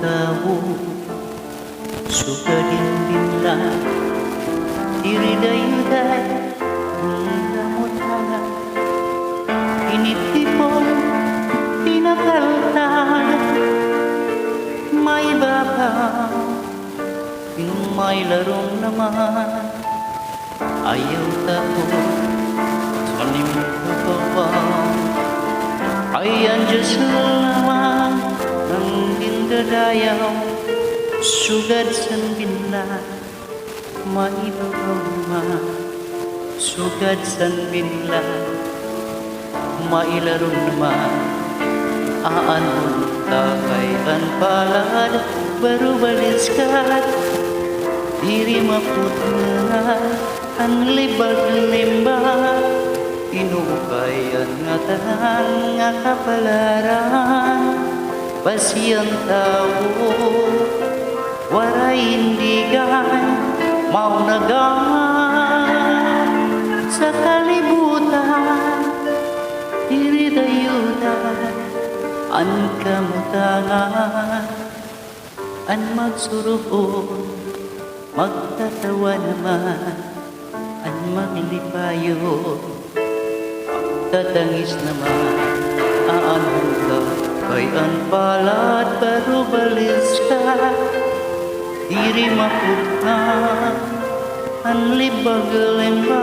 tao sugadin binla iriday-day damot-hanga initipon pinakaltan may baka yung may larong naman ayaw tao sa limutan ayan Diyos lamang ang dindadayaw sugad san binla maibabama sugad san binla mailarong naman aanon takay an palad baru balis kat diri maputna ang libag limba inukayan nga tahan nga kapalaran pasiyang tao waray indigan maunagan sa kalibutan diri dayutan an kamutangan an magsurupon magtatawa naman an maglipayon tatangis naman aan hanggang kay ang palad baru balis ka diri maputna ang libag lemba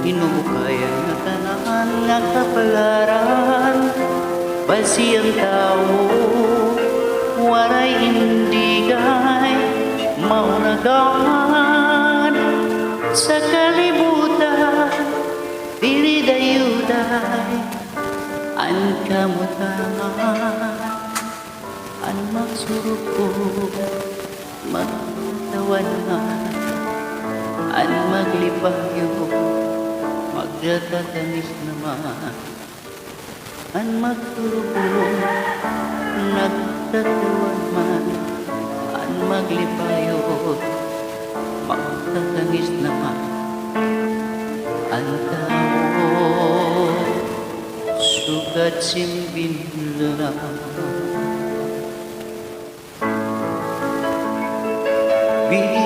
inukayan nga tanan nga kapalaran basiyang tao waray indigay maunagan sa kalibutan diri dayuday an kamutangan an magsuruko magtawanan an maglipayo magdadatanis naman an magsuruko nagtatawan man an maglipayo magdadatanis naman ang tao sugat simbinla be